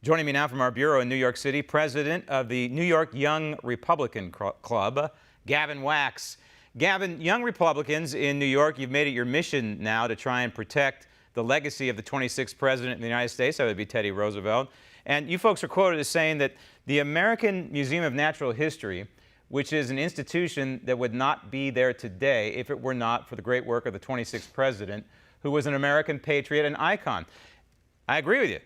Joining me now from our bureau in New York City, president of the New York Young Republican Club, Gavin Wax. Gavin, young Republicans in New York, you've made it your mission now to try and protect the legacy of the 26th president of the United States, that would be Teddy Roosevelt. And you folks are quoted as saying that the American Museum of Natural History, which is an institution that would not be there today if it were not for the great work of the 26th president, who was an American patriot and icon. I agree with you.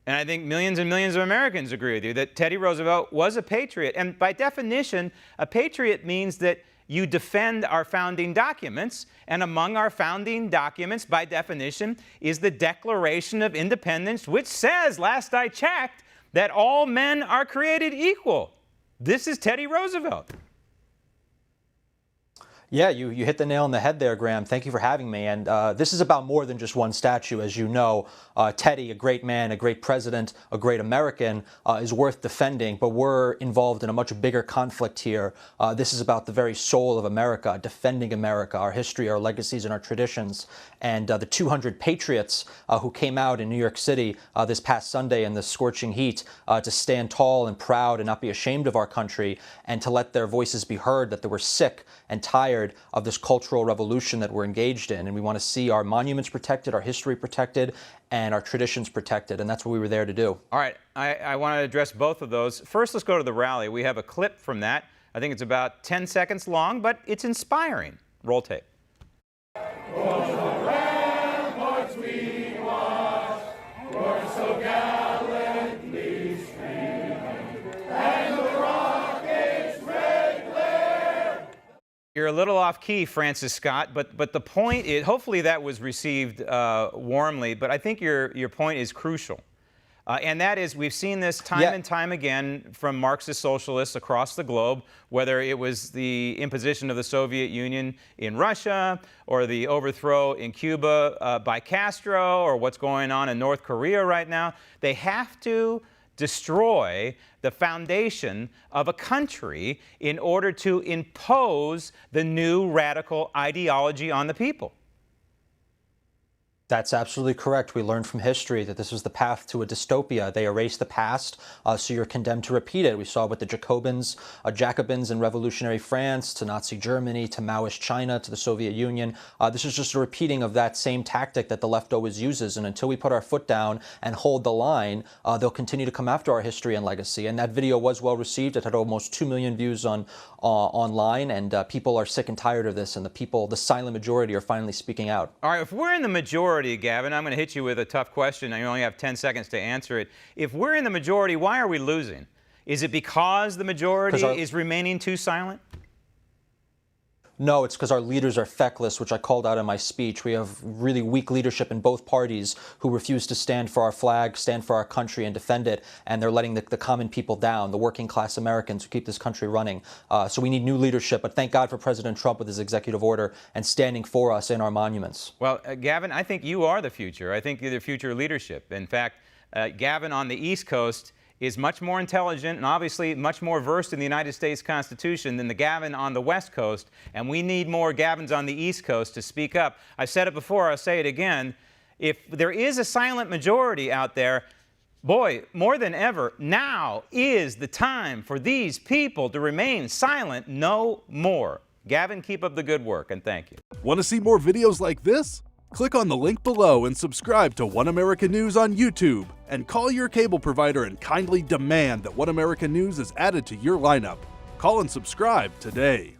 And I think millions and millions of Americans agree with you that Teddy Roosevelt was a patriot. And by definition, a patriot means that you defend our founding documents. And among our founding documents, by definition, is the Declaration of Independence, which says, last I checked, that all men are created equal. This is Teddy Roosevelt. Yeah, you hit the nail on the head there, Graham. Thank you for having me. And this is about more than just one statue. As you know, Teddy, a great man, a great president, a great American, is worth defending. But we're involved in a much bigger conflict here. This is about the very soul of America, defending America, our history, our legacies, and our traditions. And the 200 patriots who came out in New York City this past Sunday in the scorching heat to stand tall and proud and not be ashamed of our country and to let their voices be heard, that they were sick and tired of this cultural revolution that we're engaged in. And we want to see our monuments protected, our history protected, and our traditions protected. And that's what we were there to do. All right. I want to address both of those. First, let's go to the rally. We have a clip from that. I think it's about 10 seconds long, but it's inspiring. Roll tape. You're a little off key, Francis Scott, but the point is, hopefully that was received warmly, but I think your point is crucial. And that is, we've seen this time and time again from Marxist socialists across the globe, whether it was the imposition of the Soviet Union in Russia, or the overthrow in Cuba by Castro, or what's going on in North Korea right now. They have to destroy the foundation of a country in order to impose the new radical ideology on the people. That's absolutely correct. We learned from history that this was the path to a dystopia. They erased the past, so you're condemned to repeat it. We saw with the Jacobins in revolutionary France, to Nazi Germany, to Maoist China, to the Soviet Union. This is just a repeating of that same tactic that the left always uses. And until we put our foot down and hold the line, they'll continue to come after our history and legacy. And that video was well received. It had almost 2 million views online, and people are sick and tired of this. And the silent majority, are finally speaking out. All right, if we're in the majority, Gavin, I'm going to hit you with a tough question. You only have 10 seconds to answer it. If we're in the majority, why are we losing? Is it because the majority is remaining too silent? No, it's because our leaders are feckless, which I called out in my speech. We have really weak leadership in both parties who refuse to stand for our flag, stand for our country, and defend it. And they're letting the common people down, the working class Americans who keep this country running. So we need new leadership. But thank God for President Trump with his executive order and standing for us in our monuments. Well, Gavin, I think you are the future. I think you're the future leadership. In fact, Gavin on the East Coast is much more intelligent and obviously much more versed in the United States Constitution than the Gavin on the West Coast, and we need more Gavins on the East Coast to speak up. I've said it before, I'll say it again. If there is a silent majority out there, boy, more than ever, now is the time for these people to remain silent no more. Gavin, keep up the good work, and thank you. Want to see more videos like this? Click on the link below and subscribe to One American News on YouTube, and call your cable provider and kindly demand that One American News is added to your lineup. Call and subscribe today.